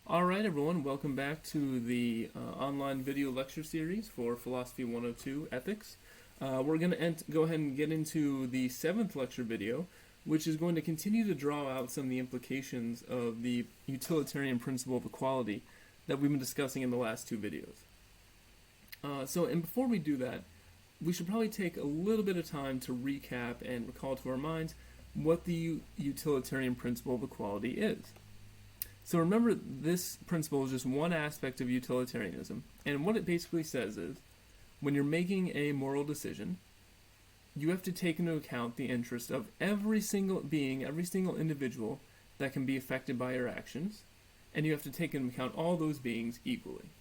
Alright everyone, welcome back to the online video lecture series for Philosophy 102 Ethics. We're going to go ahead and get into the 7th lecture video, which is going to continue to draw out some of the implications of the utilitarian principle of equality that we've been discussing in the last two videos. And before we do that, we should probably take a little bit of time to recap and recall to our minds what the utilitarian principle of equality is. So remember, this principle is just one aspect of utilitarianism, and what it basically says is, when you're making a moral decision, you have to take into account the interest of every single being, every single individual that can be affected by your actions, and you have to take into account all those beings equally.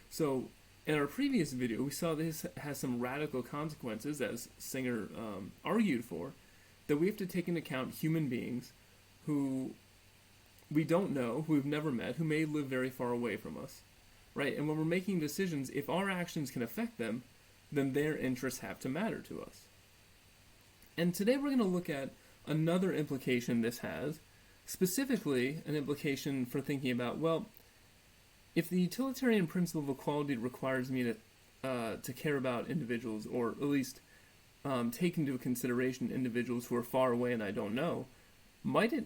So, in our previous video, we saw this has some radical consequences, as Singer argued for, that we have to take into account human beings who we don't know, who we've never met, who may live very far away from us, right? And when we're making decisions, if our actions can affect them, then their interests have to matter to us. And today we're going to look at another implication this has, specifically an implication for thinking about, well, if the utilitarian principle of equality requires me to care about individuals, or at least take into consideration individuals who are far away and I don't know, might it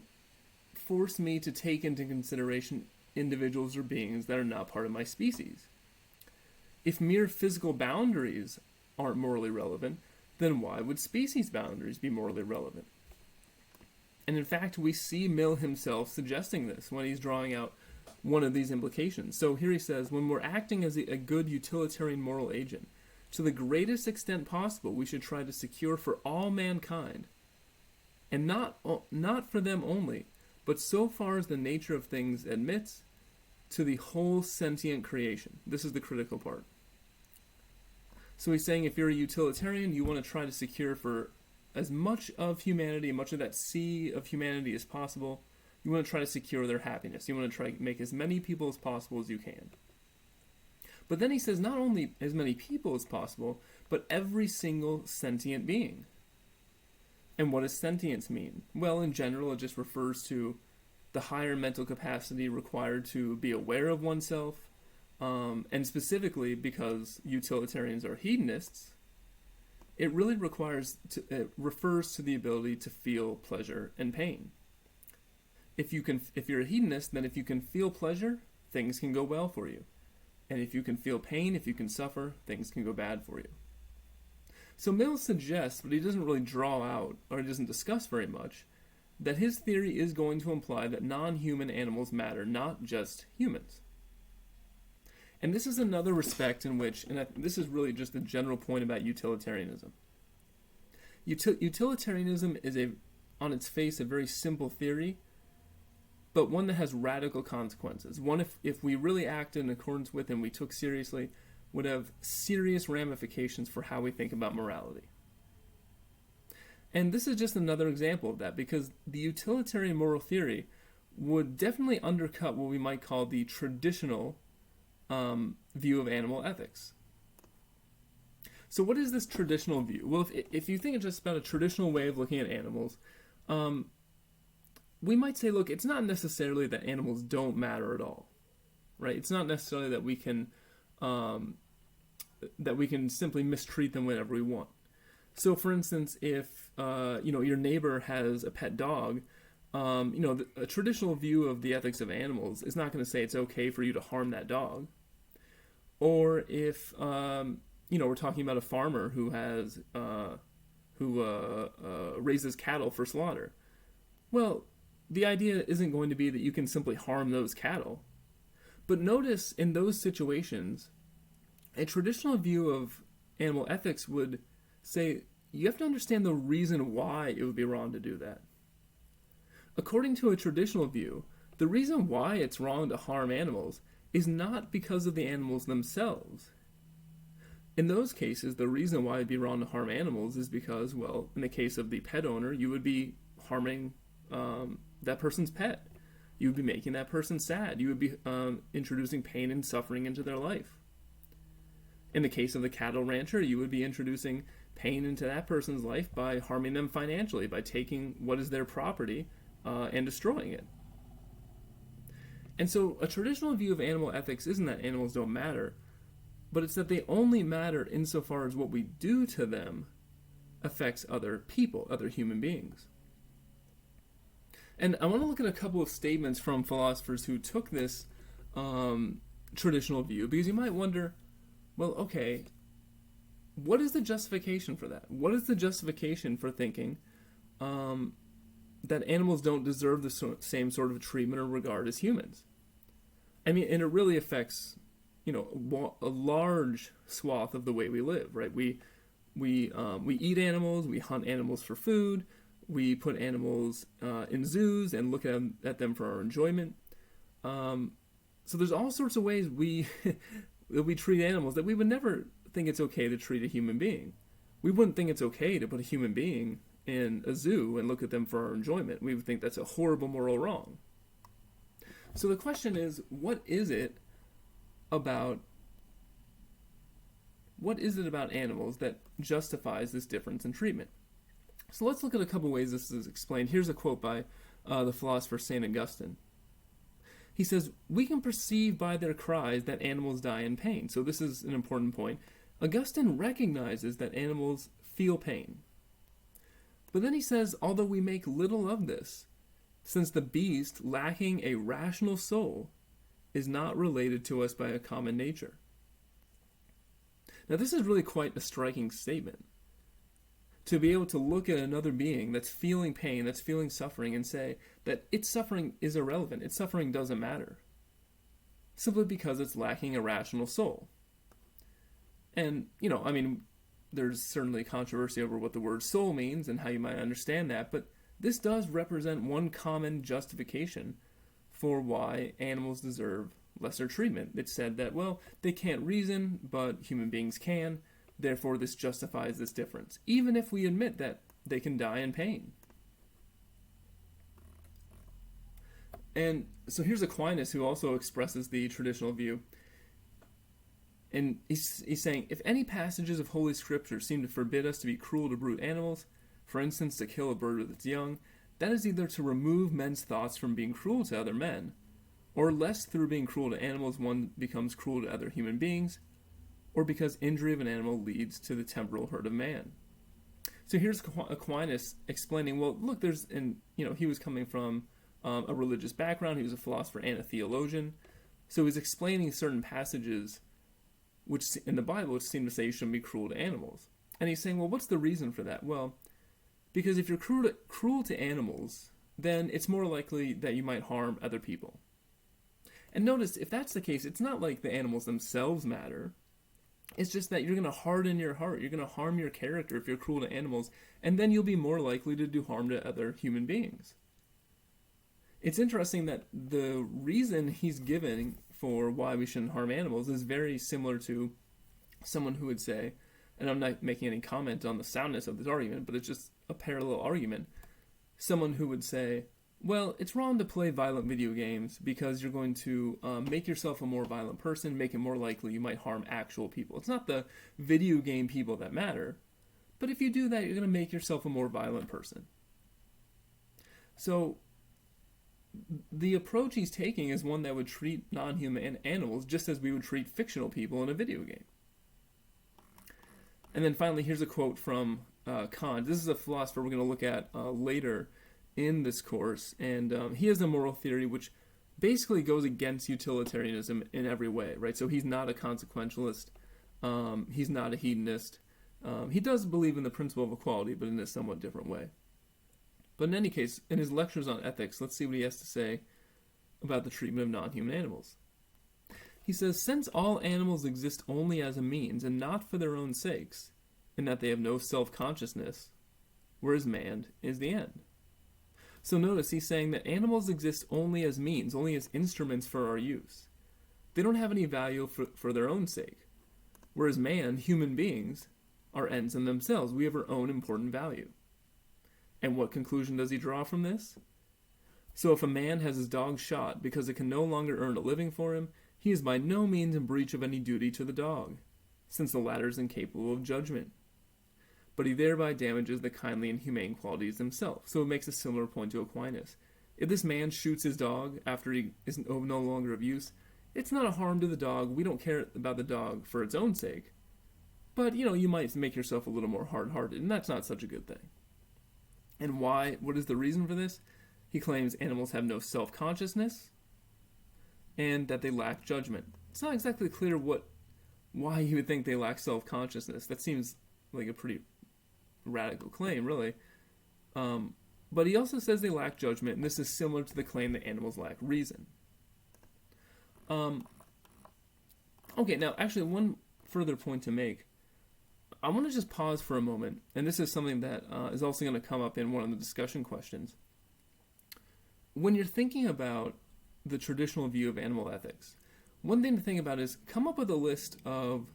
force me to take into consideration individuals or beings that are not part of my species? If mere physical boundaries aren't morally relevant, then why would species boundaries be morally relevant? And in fact, we see Mill himself suggesting this when he's drawing out one of these implications. So here he says, when we're acting as a good utilitarian moral agent, to the greatest extent possible, we should try to secure for all mankind, and not for them only, but so far as the nature of things admits, to the whole sentient creation. This is the critical part. So he's saying if you're a utilitarian, you want to try to secure for as much of humanity, much of that sea of humanity as possible. You want to try to secure their happiness. You want to try to make as many people as possible as you can. But then he says not only as many people as possible, but every single sentient being. And what does sentience mean? Well, in general, it just refers to the higher mental capacity required to be aware of oneself, and specifically because utilitarians are hedonists, it really it refers to the ability to feel pleasure and pain. If you're a hedonist, then if you can feel pleasure, things can go well for you. And if you can feel pain, if you can suffer, things can go bad for you. So Mill suggests, but he doesn't really draw out, or he doesn't discuss very much, that his theory is going to imply that non-human animals matter, not just humans. And this is another respect in which, and this is really just a general point about utilitarianism. Utilitarianism is, on its face, a very simple theory, but one that has radical consequences. One, if we really acted in accordance with and we took seriously, would have serious ramifications for how we think about morality. And this is just another example of that, because the utilitarian moral theory would definitely undercut what we might call the traditional view of animal ethics. So what is this traditional view? Well, if you think it's just about a traditional way of looking at animals, we might say, look, it's not necessarily that animals don't matter at all, right? It's not necessarily that we can simply mistreat them whenever we want. So, for instance, if your neighbor has a pet dog, a traditional view of the ethics of animals is not going to say it's okay for you to harm that dog. Or if we're talking about a farmer who raises cattle for slaughter, well, the idea isn't going to be that you can simply harm those cattle. But notice in those situations, a traditional view of animal ethics would say you have to understand the reason why it would be wrong to do that. According to a traditional view, the reason why it's wrong to harm animals is not because of the animals themselves. In those cases, the reason why it'd be wrong to harm animals is because, well, in the case of the pet owner, you would be harming that person's pet. You would be making that person sad. You would be introducing pain and suffering into their life. In the case of the cattle rancher, you would be introducing pain into that person's life by harming them financially, by taking what is their property and destroying it. And so a traditional view of animal ethics isn't that animals don't matter, but it's that they only matter insofar as what we do to them affects other people, other human beings. And I want to look at a couple of statements from philosophers who took this traditional view, because you might wonder, well, okay, what is the justification for that? What is the justification for thinking that animals don't deserve the same sort of treatment or regard as humans? I mean, and it really affects, a large swath of the way we live, right? We eat animals, we hunt animals for food, we put animals in zoos and look at them for our enjoyment. So there's all sorts of ways that we treat animals that we would never think it's okay to treat a human being. We wouldn't think it's okay to put a human being in a zoo and look at them for our enjoyment. We would think that's a horrible moral wrong. So the question is, what is it about animals that justifies this difference in treatment? So let's look at a couple ways this is explained. Here's a quote by the philosopher St. Augustine. He says, "We can perceive by their cries that animals die in pain." So this is an important point. Augustine recognizes that animals feel pain. But then he says, although we make little of this, since the beast, lacking a rational soul, is not related to us by a common nature. Now this is really quite a striking statement. To be able to look at another being that's feeling pain, that's feeling suffering, and say that its suffering is irrelevant, its suffering doesn't matter, simply because it's lacking a rational soul. And, there's certainly controversy over what the word soul means and how you might understand that, but this does represent one common justification for why animals deserve lesser treatment. It's said that, well, they can't reason, but human beings can. Therefore, this justifies this difference, even if we admit that they can die in pain. And so here's Aquinas, who also expresses the traditional view. And he's saying, if any passages of Holy Scripture seem to forbid us to be cruel to brute animals, for instance, to kill a bird with its young, that is either to remove men's thoughts from being cruel to other men, or lest through being cruel to animals one becomes cruel to other human beings, or because injury of an animal leads to the temporal hurt of man. So here's Aquinas explaining, well, look, he was coming from a religious background, he was a philosopher and a theologian, so he's explaining certain passages which in the Bible which seem to say you shouldn't be cruel to animals. And he's saying, well, what's the reason for that? Well, because if you're cruel to animals, then it's more likely that you might harm other people. And notice, if that's the case, it's not like the animals themselves matter. It's just that you're going to harden your heart. You're going to harm your character if you're cruel to animals, and then you'll be more likely to do harm to other human beings. It's interesting that the reason he's giving for why we shouldn't harm animals is very similar to someone who would say, and I'm not making any comment on the soundness of this argument, but it's just a parallel argument. Someone who would say, well, it's wrong to play violent video games because you're going to make yourself a more violent person, make it more likely you might harm actual people. It's not the video game people that matter, but if you do that, you're going to make yourself a more violent person. So the approach he's taking is one that would treat non-human animals just as we would treat fictional people in a video game. And then finally, here's a quote from Conn. This is a philosopher we're going to look at later in this course, and he has a moral theory which basically goes against utilitarianism in every way, right? So he's not a consequentialist, he's not a hedonist. He does believe in the principle of equality, but in a somewhat different way. But in any case, in his lectures on ethics, let's see what he has to say about the treatment of non-human animals. He says, since all animals exist only as a means and not for their own sakes, in that they have no self-consciousness, whereas man is the end. So notice he's saying that animals exist only as means, only as instruments for our use. They don't have any value for their own sake. Whereas man, human beings, are ends in themselves. We have our own important value. And what conclusion does he draw from this? So if a man has his dog shot because it can no longer earn a living for him, he is by no means in breach of any duty to the dog, since the latter is incapable of judgment. But he thereby damages the kindly and humane qualities themselves. So it makes a similar point to Aquinas. If this man shoots his dog after he is no longer of use, it's not a harm to the dog. We don't care about the dog for its own sake. But, you might make yourself a little more hard-hearted, and that's not such a good thing. And why? What is the reason for this? He claims animals have no self-consciousness and that they lack judgment. It's not exactly clear why he would think they lack self-consciousness. That seems like a pretty radical claim, really. But he also says they lack judgment, and this is similar to the claim that animals lack reason. Okay, now actually one further point to make. I want to just pause for a moment, and this is something that is also going to come up in one of the discussion questions. When you're thinking about the traditional view of animal ethics, one thing to think about is come up with a list of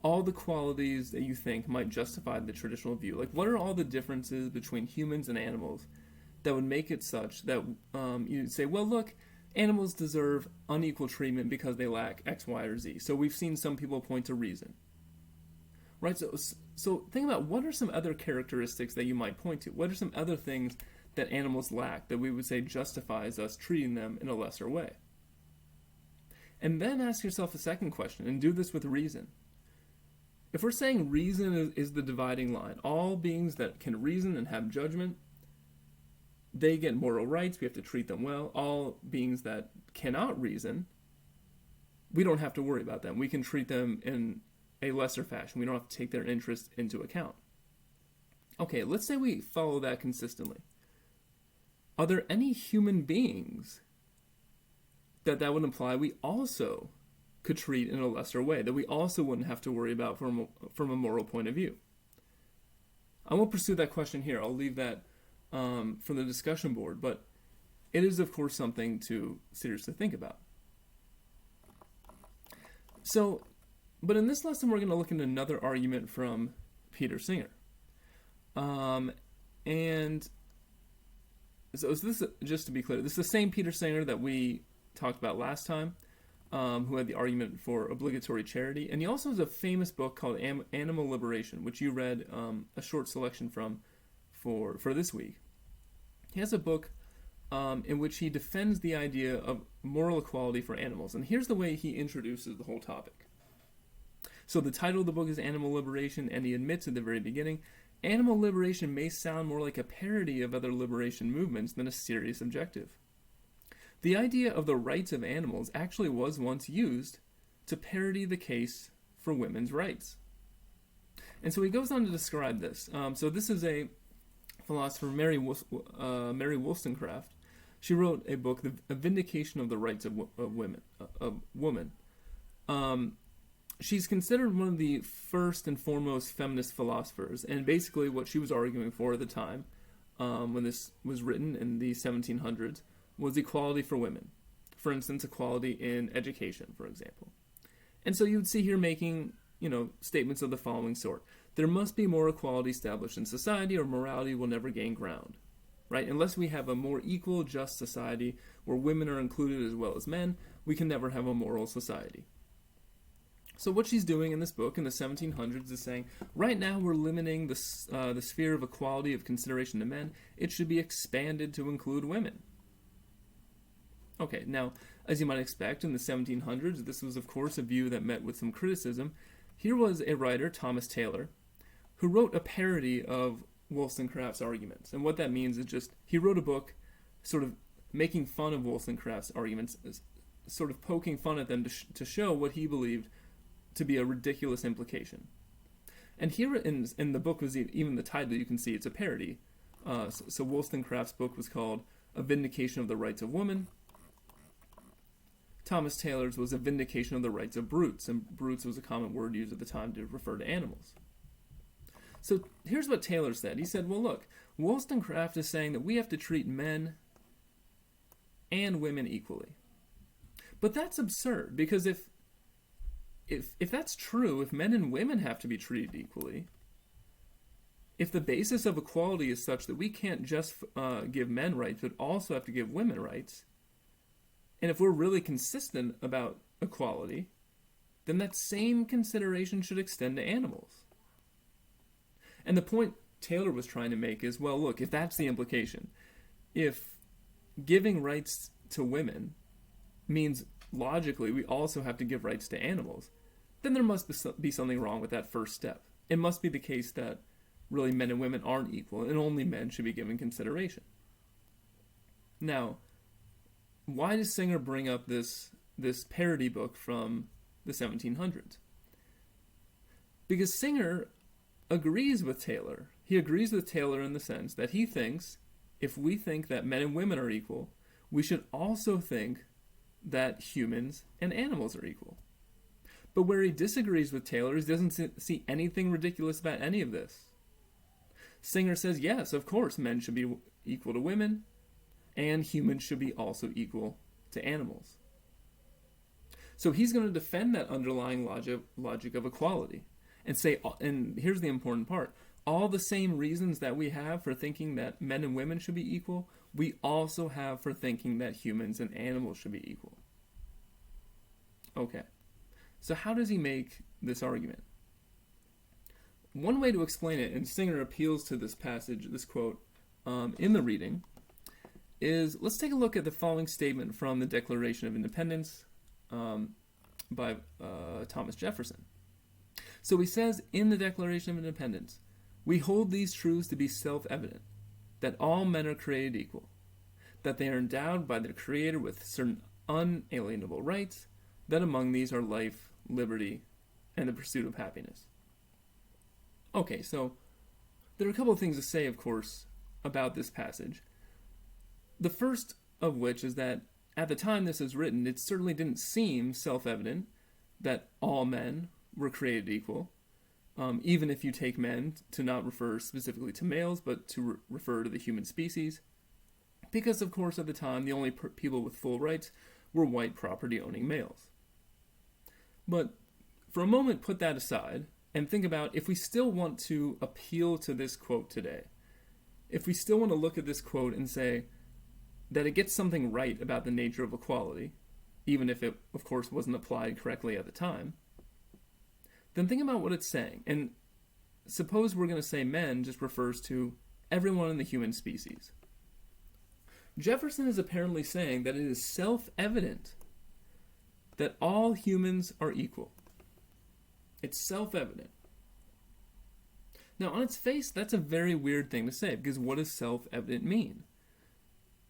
all the qualities that you think might justify the traditional view. Like, what are all the differences between humans and animals that would make it such that you'd say, well, look, animals deserve unequal treatment because they lack X, Y, or Z. So we've seen some people point to reason. Right? So think about what are some other characteristics that you might point to? What are some other things that animals lack that we would say justifies us treating them in a lesser way? And then ask yourself a second question, and do this with reason. If we're saying reason is the dividing line, all beings that can reason and have judgment, they get moral rights, we have to treat them well. All beings that cannot reason, we don't have to worry about them. We can treat them in a lesser fashion. We don't have to take their interests into account. Okay, let's say we follow that consistently. Are there any human beings that would imply we also could treat in a lesser way, that we also wouldn't have to worry about from a moral point of view? I won't pursue that question here. I'll leave that for the discussion board, but it is, of course, something to seriously think about. But in this lesson, we're going to look at another argument from Peter Singer. And so this, just to be clear, this is the same Peter Singer that we talked about last time, who had the argument for obligatory charity. And he also has a famous book called Animal Liberation, which you read a short selection from for this week. He has a book in which he defends the idea of moral equality for animals. And here's the way he introduces the whole topic. So the title of the book is Animal Liberation, and he admits at the very beginning, animal liberation may sound more like a parody of other liberation movements than a serious objective. The idea of the rights of animals actually was once used to parody the case for women's rights. And so he goes on to describe this. So this is a philosopher, Mary Wollstonecraft. She wrote a book, A Vindication of the Rights of Woman. She's considered one of the first and foremost feminist philosophers, and basically what she was arguing for at the time, when this was written in the 1700s, was equality for women. For instance, equality in education, for example. And so you would see here making, statements of the following sort. There must be more equality established in society, or morality will never gain ground. Right? Unless we have a more equal, just society where women are included as well as men, we can never have a moral society. So what she's doing in this book in the 1700s is saying, right now we're limiting the sphere of equality of consideration to men. It should be expanded to include women. Okay, now, as you might expect, in the 1700s, this was, of course, a view that met with some criticism. Here was a writer, Thomas Taylor, who wrote a parody of Wollstonecraft's arguments. And what that means is just, he wrote a book sort of making fun of Wollstonecraft's arguments, sort of poking fun at them to show what he believed to be a ridiculous implication. And here in the book was even the title, you can see it's a parody. So Wollstonecraft's book was called A Vindication of the Rights of Woman. Thomas Taylor's was A Vindication of the Rights of Brutes, and brutes was a common word used at the time to refer to animals. So here's what Taylor said. He said, well, look, Wollstonecraft is saying that we have to treat men and women equally. But that's absurd, because if that's true, if men and women have to be treated equally, if the basis of equality is such that we can't just give men rights, but also have to give women rights, and if we're really consistent about equality, then that same consideration should extend to animals. And the point Taylor was trying to make is, well, look, if that's the implication, if giving rights to women means logically we also have to give rights to animals, then there must be something wrong with that first step. It must be the case that really men and women aren't equal and only men should be given consideration. Now, why does Singer bring up this parody book from the 1700s? Because Singer agrees with Taylor. He agrees with Taylor in the sense that he thinks if we think that men and women are equal, we should also think that humans and animals are equal. But where he disagrees with Taylor is he doesn't see anything ridiculous about any of this. Singer says, yes, of course, men should be equal to women, and humans should be also equal to animals. So he's going to defend that underlying logic of equality and say, and here's the important part, all the same reasons that we have for thinking that men and women should be equal, we also have for thinking that humans and animals should be equal. Okay, so how does he make this argument? One way to explain it, and Singer appeals to this passage, this quote, in the reading, is let's take a look at the following statement from the Declaration of Independence by Thomas Jefferson. So he says in the Declaration of Independence, "We hold these truths to be self-evident, that all men are created equal, that they are endowed by their Creator with certain unalienable rights, that among these are life, liberty, and the pursuit of happiness." Okay, so there are a couple of things to say, of course, about this passage. The first of which is that at the time this was written, it certainly didn't seem self-evident that all men were created equal, even if you take men to not refer specifically to males, but to refer to the human species. Because, of course, at the time, the only people with full rights were white property-owning males. But for a moment, put that aside and think about if we still want to appeal to this quote today, if we still want to look at this quote and say that it gets something right about the nature of equality, even if it, of course, wasn't applied correctly at the time, then think about what it's saying. And suppose we're going to say men just refers to everyone in the human species. Jefferson is apparently saying that it is self-evident that all humans are equal. It's self-evident. Now, on its face, that's a very weird thing to say, because what does self-evident mean?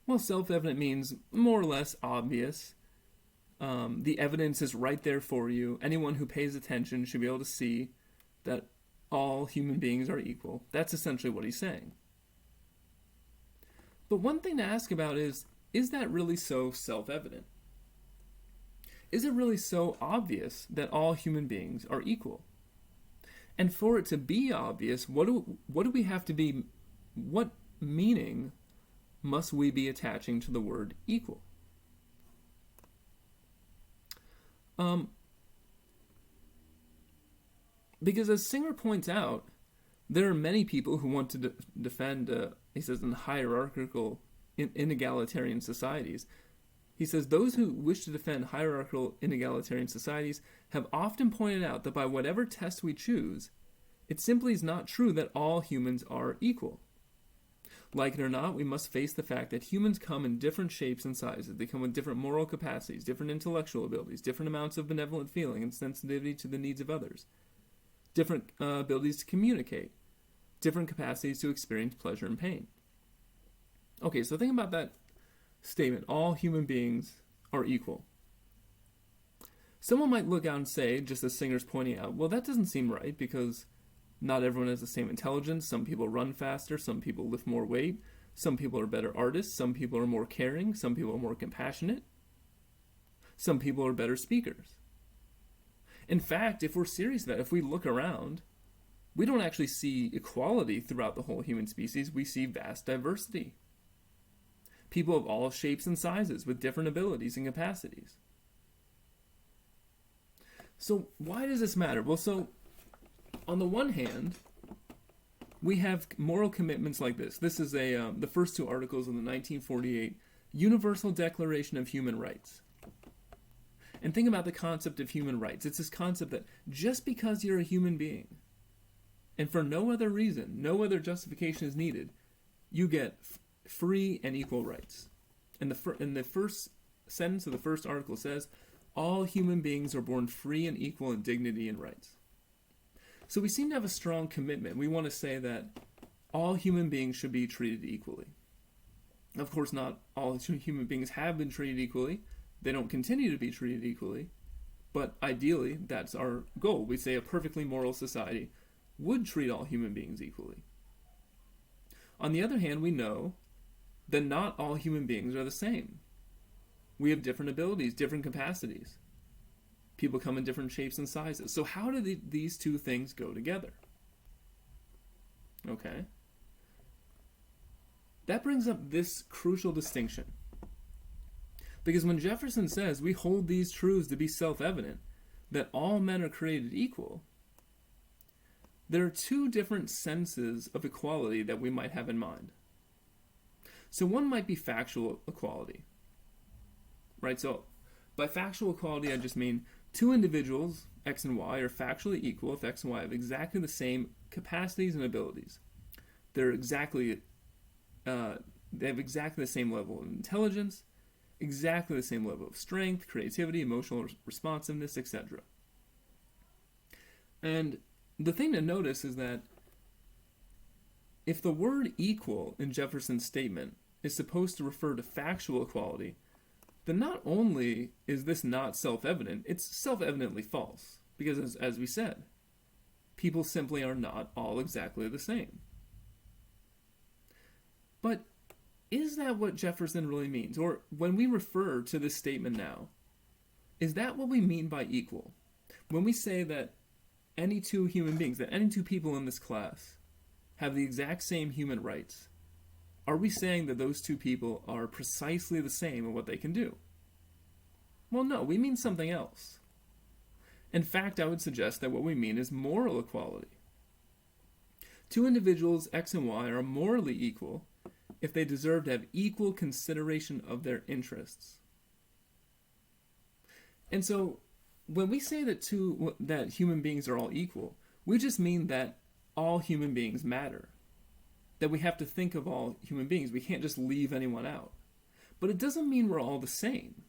Well, self-evident means more or less obvious. The evidence is right there for you. Anyone who pays attention should be able to see that all human beings are equal. That's essentially what he's saying. But one thing to ask about is that really so self-evident? Is it really so obvious that all human beings are equal? And for it to be obvious, what do we have to be, what meaning must we be attaching to the word equal? Because as Singer points out, there are many people who want to defend, he says, in hierarchical, inegalitarian societies. He says, those who wish to defend hierarchical, inegalitarian societies have often pointed out that by whatever test we choose, it simply is not true that all humans are equal. Like it or not, we must face the fact that humans come in different shapes and sizes. They come with different moral capacities, different intellectual abilities, different amounts of benevolent feeling and sensitivity to the needs of others, different abilities to communicate, different capacities to experience pleasure and pain. Okay, so think about that statement, all human beings are equal. Someone might look out and say, just as Singer's pointing out, well, that doesn't seem right because not everyone has the same intelligence. Some people run faster, some people lift more weight, some people are better artists, some people are more caring, some people are more compassionate, some people are better speakers. In fact, if we're serious about it, if we look around, we don't actually see equality throughout the whole human species. We see vast diversity. People of all shapes and sizes with different abilities and capacities. So why does this matter? Well, so on the one hand, we have moral commitments like this. This is the first two articles of the 1948 Universal Declaration of Human Rights. And think about the concept of human rights. It's this concept that just because you're a human being, and for no other reason, no other justification is needed, you get free and equal rights. And in the first sentence of the first article says, all human beings are born free and equal in dignity and rights. So we seem to have a strong commitment. We want to say that all human beings should be treated equally. Of course, not all human beings have been treated equally. They don't continue to be treated equally. But ideally, that's our goal. We say a perfectly moral society would treat all human beings equally. On the other hand, we know that not all human beings are the same. We have different abilities, different capacities. People come in different shapes and sizes. So how do these two things go together? Okay. That brings up this crucial distinction. Because when Jefferson says we hold these truths to be self-evident, that all men are created equal, there are two different senses of equality that we might have in mind. So one might be factual equality. Right? So by factual equality, I just mean two individuals, X and Y, are factually equal if X and Y have exactly the same capacities and abilities. They have exactly the same level of intelligence, exactly the same level of strength, creativity, emotional responsiveness, etc. And the thing to notice is that if the word equal in Jefferson's statement is supposed to refer to factual equality, then not only is this not self-evident, it's self-evidently false. Because as we said, people simply are not all exactly the same. But is that what Jefferson really means? Or when we refer to this statement now, is that what we mean by equal? When we say that any two human beings, that any two people in this class have the exact same human rights, are we saying that those two people are precisely the same in what they can do? Well, no, we mean something else. In fact, I would suggest that what we mean is moral equality. Two individuals, X and Y, are morally equal if they deserve to have equal consideration of their interests. And so, when we say that human beings are all equal, we just mean that all human beings matter. That we have to think of all human beings. We can't just leave anyone out. But it doesn't mean we're all the same.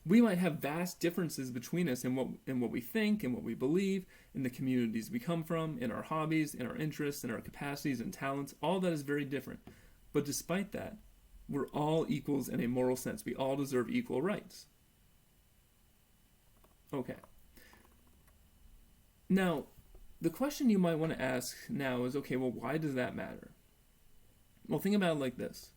We might have vast differences between us in what we think and what we believe, in the communities we come from, in our hobbies, in our interests, in our capacities and talents. All that is very different. But despite that, we're all equals in a moral sense. We all deserve equal rights. Okay. Now, the question you might want to ask now is, okay, well, why does that matter? Well, think about it like this.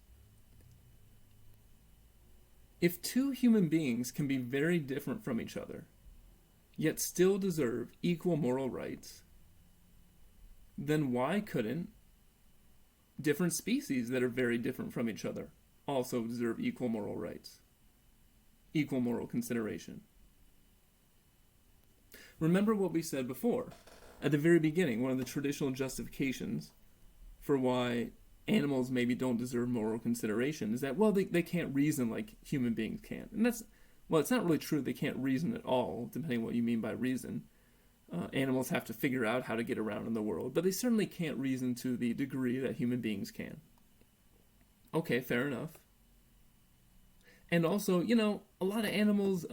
If two human beings can be very different from each other, yet still deserve equal moral rights, then why couldn't different species that are very different from each other also deserve equal moral rights, equal moral consideration? Remember what we said before. At the very beginning, one of the traditional justifications for why animals maybe don't deserve moral consideration is that, well, they can't reason like human beings can. And that's, well, it's not really true they can't reason at all, depending on what you mean by reason. Animals have to figure out how to get around in the world, but they certainly can't reason to the degree that human beings can. Okay, fair enough. And also, a lot of animals,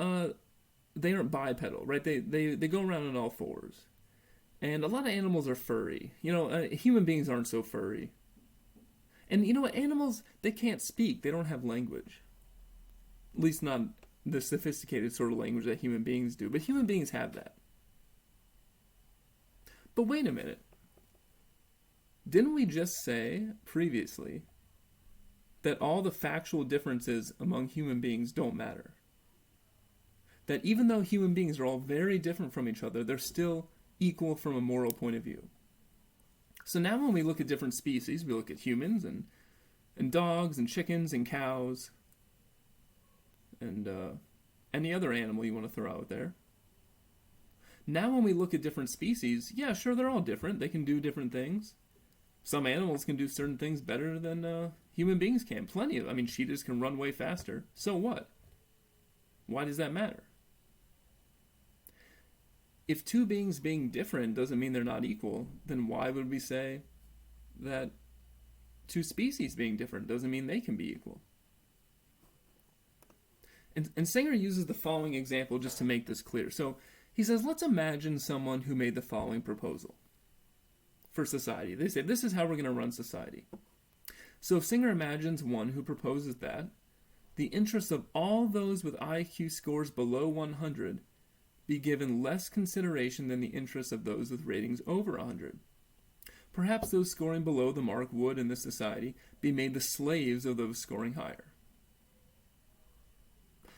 they aren't bipedal, right? They go around on all fours. And a lot of animals are furry. Human beings aren't so furry. And you know what? Animals, they can't speak. They don't have language. At least not the sophisticated sort of language that human beings do. But human beings have that. But wait a minute. Didn't we just say previously that all the factual differences among human beings don't matter? That even though human beings are all very different from each other, they're still equal from a moral point of view. So now when we look at different species, we look at humans and dogs and chickens and cows and any other animal you want to throw out there. Now when we look at different species, yeah, sure, they're all different. They can do different things. Some animals can do certain things better than human beings can. Plenty of, cheetahs can run way faster. So what? Why does that matter? If two beings being different doesn't mean they're not equal, then why would we say that two species being different doesn't mean they can be equal. And Singer uses the following example just to make this clear. So he says, let's imagine someone who made the following proposal for society. They say, this is how we're going to run society. So if Singer imagines one who proposes that the interests of all those with IQ scores below 100 be given less consideration than the interests of those with ratings over 100. Perhaps those scoring below the mark would, in this society, be made the slaves of those scoring higher.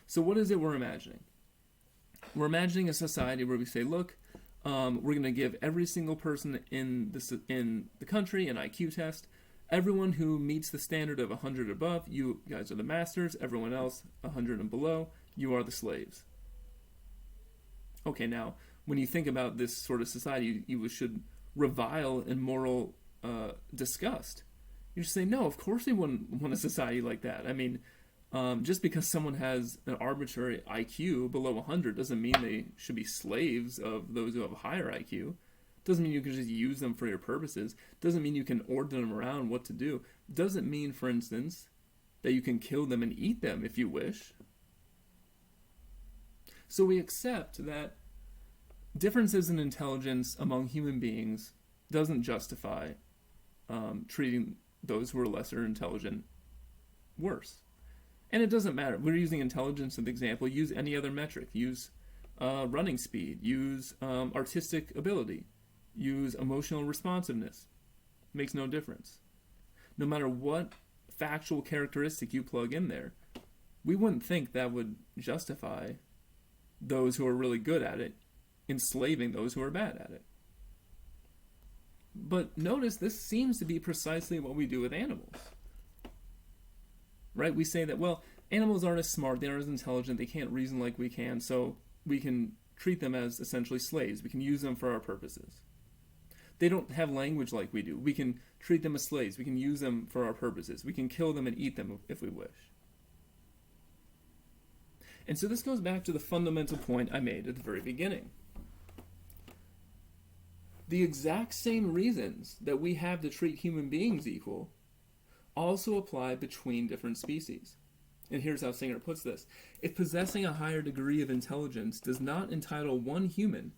So what is it we're imagining? We're imagining a society where we say, look, we're going to give every single person in the country an IQ test. Everyone who meets the standard of 100 above, you guys are the masters. Everyone else, 100 and below, you are the slaves. Okay, now, when you think about this sort of society, you should revile in moral disgust. You should say, no, of course we wouldn't want a society like that. I mean, just because someone has an arbitrary IQ below 100 doesn't mean they should be slaves of those who have a higher IQ. Doesn't mean you can just use them for your purposes. Doesn't mean you can order them around what to do. Doesn't mean, for instance, that you can kill them and eat them if you wish. So we accept that differences in intelligence among human beings doesn't justify treating those who are lesser intelligent worse. And it doesn't matter. We're using intelligence as an example. Use any other metric. Use running speed. Use artistic ability. Use emotional responsiveness. Makes no difference. No matter what factual characteristic you plug in there, we wouldn't think that would justify those who are really good at it enslaving those who are bad at it. But notice this seems to be precisely what we do with animals. Right? We say that, well, animals aren't as smart, they aren't as intelligent, they can't reason like we can, so we can treat them as essentially slaves. We can use them for our purposes. They don't have language like we do. We can treat them as slaves. We can use them for our purposes. We can kill them and eat them if we wish. And so this goes back to the fundamental point I made at the very beginning. The exact same reasons that we have to treat human beings equal also apply between different species. And here's how Singer puts this. If possessing a higher degree of intelligence does not entitle one human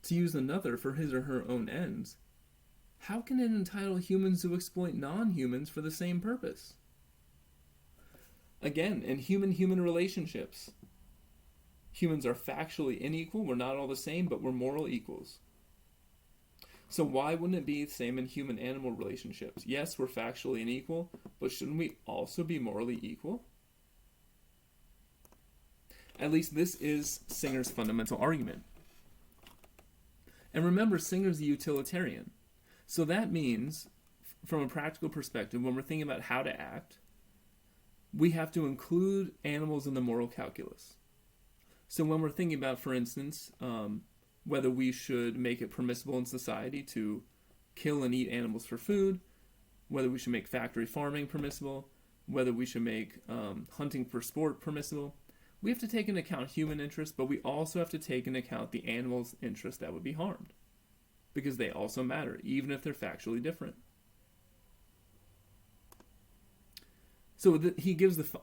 to use another for his or her own ends, how can it entitle humans to exploit non-humans for the same purpose? Again, in human-human relationships, humans are factually unequal. We're not all the same, but we're moral equals. So why wouldn't it be the same in human-animal relationships? Yes, we're factually unequal, but shouldn't we also be morally equal? At least this is Singer's fundamental argument. And remember, Singer's a utilitarian. So that means, from a practical perspective, when we're thinking about how to act, we have to include animals in the moral calculus. So when we're thinking about, for instance, whether we should make it permissible in society to kill and eat animals for food, whether we should make factory farming permissible, whether we should make hunting for sport permissible, we have to take into account human interests, but we also have to take into account the animals' interests that would be harmed, because they also matter, even if they're factually different. So he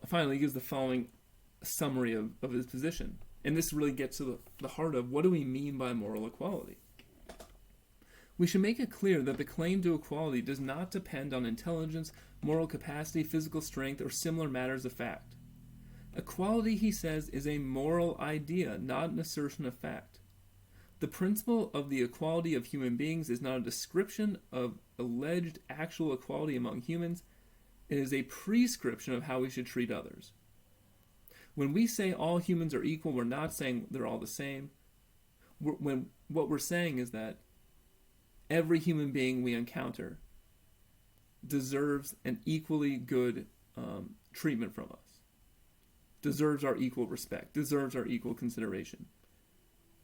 finally gives the following summary of his position. And this really gets to the heart of what do we mean by moral equality. We should make it clear that the claim to equality does not depend on intelligence, moral capacity, physical strength, or similar matters of fact. Equality, he says, is a moral idea, not an assertion of fact. The principle of the equality of human beings is not a description of alleged actual equality among humans. It is a prescription of how we should treat others. When we say all humans are equal, we're not saying they're all the same. What we're saying is that every human being we encounter deserves an equally good treatment from us, deserves our equal respect, deserves our equal consideration.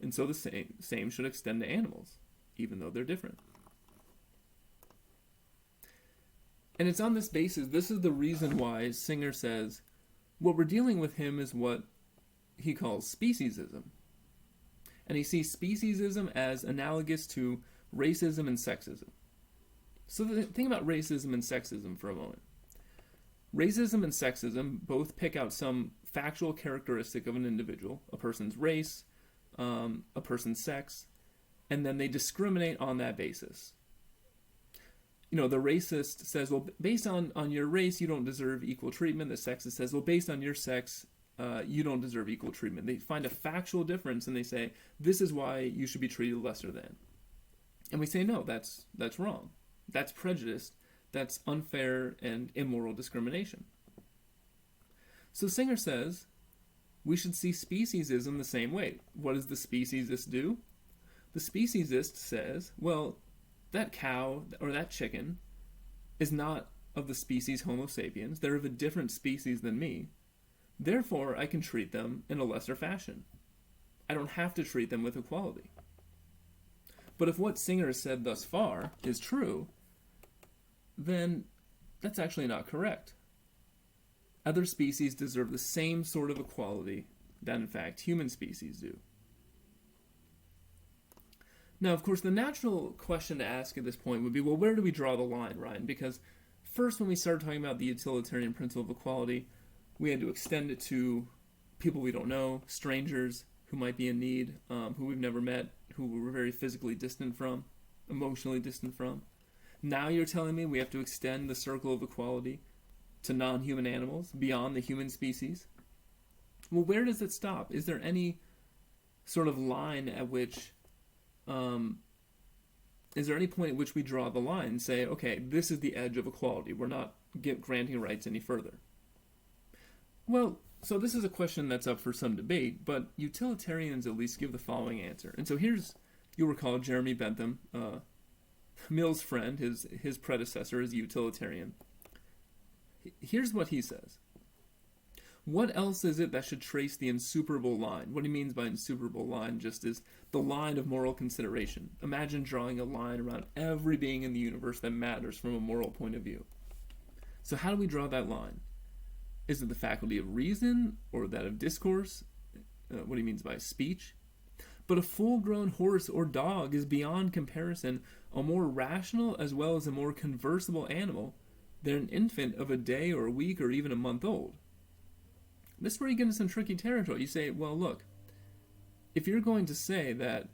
And so the same should extend to animals, even though they're different. And it's on this basis, this is the reason why Singer says, what we're dealing with him is what he calls speciesism. And he sees speciesism as analogous to racism and sexism. So think about racism and sexism for a moment. Racism and sexism both pick out some factual characteristic of an individual, a person's race, a person's sex, and then they discriminate on that basis. The racist says, well, based on your race, you don't deserve equal treatment. The sexist says, well, based on your sex, you don't deserve equal treatment. They find a factual difference and they say, this is why you should be treated lesser than. And we say, no, that's wrong. That's prejudice. That's unfair and immoral discrimination. So Singer says, we should see speciesism the same way. What does the speciesist do? The speciesist says, well, that cow or that chicken is not of the species Homo sapiens. They're of a different species than me. Therefore, I can treat them in a lesser fashion. I don't have to treat them with equality. But if what Singer has said thus far is true, then that's actually not correct. Other species deserve the same sort of equality that, in fact, human species do. Now, of course, the natural question to ask at this point would be, well, where do we draw the line, Ryan? Because first, when we started talking about the utilitarian principle of equality, we had to extend it to people we don't know, strangers who might be in need, who we've never met, who we're very physically distant from, emotionally distant from. Now you're telling me we have to extend the circle of equality to non-human animals beyond the human species? Well, where does it stop? Is there any sort of line at which... is there any point at which we draw the line and say, okay, this is the edge of equality. We're not granting rights any further? Well, so this is a question that's up for some debate, but utilitarians at least give the following answer. And so you'll recall Jeremy Bentham, Mill's friend, his predecessor as a utilitarian. Here's what he says. What else is it that should trace the insuperable line? What he means by insuperable line just is the line of moral consideration. Imagine drawing a line around every being in the universe that matters from a moral point of view. So how do we draw that line? Is it the faculty of reason or that of discourse? What he means by speech? But a full-grown horse or dog is beyond comparison a more rational as well as a more conversable animal than an infant of a day or a week or even a month old. This is where you get into some tricky territory. You say, well, look, if you're going to say that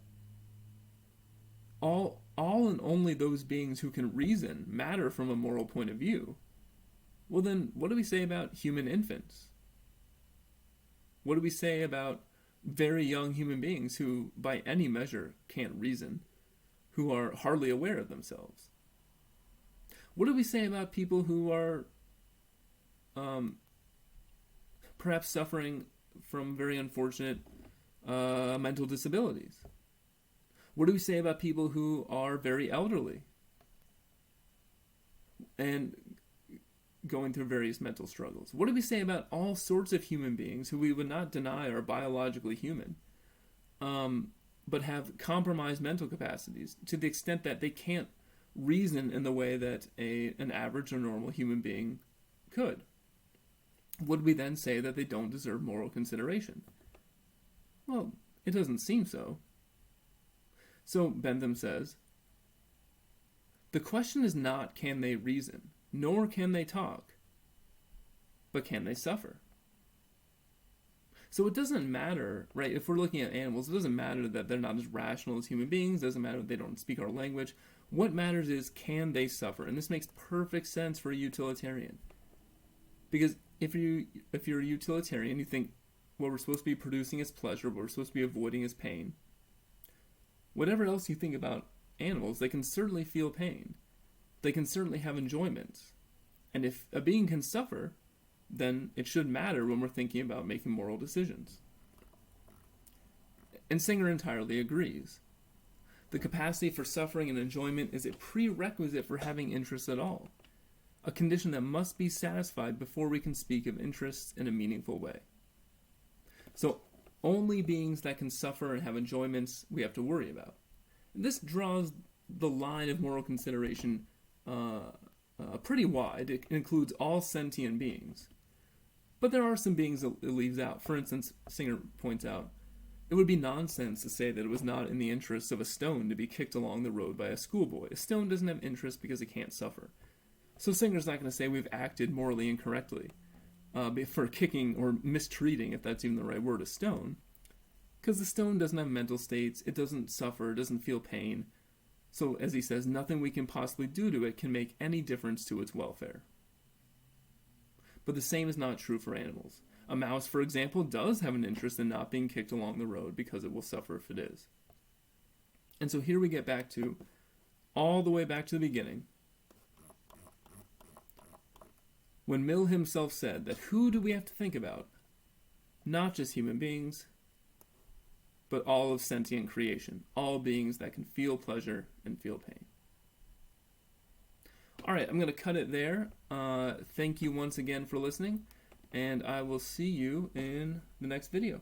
all and only those beings who can reason matter from a moral point of view, well then, what do we say about human infants? What do we say about very young human beings who, by any measure, can't reason, who are hardly aware of themselves? What do we say about people who are perhaps suffering from very unfortunate mental disabilities? What do we say about people who are very elderly and going through various mental struggles? What do we say about all sorts of human beings who we would not deny are biologically human, but have compromised mental capacities to the extent that they can't reason in the way that an average or normal human being could? Would we then say that they don't deserve moral consideration? Well, it doesn't seem so. So Bentham says, the question is not can they reason, nor can they talk, but can they suffer? So it doesn't matter, right, if we're looking at animals, it doesn't matter that they're not as rational as human beings, it doesn't matter that they don't speak our language. What matters is can they suffer? And this makes perfect sense for a utilitarian. Because if you're a utilitarian, you think what we're supposed to be producing is pleasure, what we're supposed to be avoiding is pain. Whatever else you think about animals, they can certainly feel pain. They can certainly have enjoyments. And if a being can suffer, then it should matter when we're thinking about making moral decisions. And Singer entirely agrees. The capacity for suffering and enjoyment is a prerequisite for having interests at all, a condition that must be satisfied before we can speak of interests in a meaningful way. So only beings that can suffer and have enjoyments we have to worry about. This draws the line of moral consideration pretty wide. It includes all sentient beings. But there are some beings it leaves out. For instance, Singer points out It would be nonsense to say that it was not in the interests of a stone to be kicked along the road by a schoolboy. A stone doesn't have interest because it can't suffer. So Singer's not going to say we've acted morally incorrectly for kicking or mistreating, if that's even the right word, a stone, because the stone doesn't have mental states, it doesn't suffer, it doesn't feel pain. So, as he says, nothing we can possibly do to it can make any difference to its welfare. But the same is not true for animals. A mouse, for example, does have an interest in not being kicked along the road because it will suffer if it is. And so here we get back to, all the way back to the beginning, when Mill himself said that who do we have to think about? Not just human beings, but all of sentient creation, all beings that can feel pleasure and feel pain. All right, I'm going to cut it there. Thank you once again for listening, and I will see you in the next video.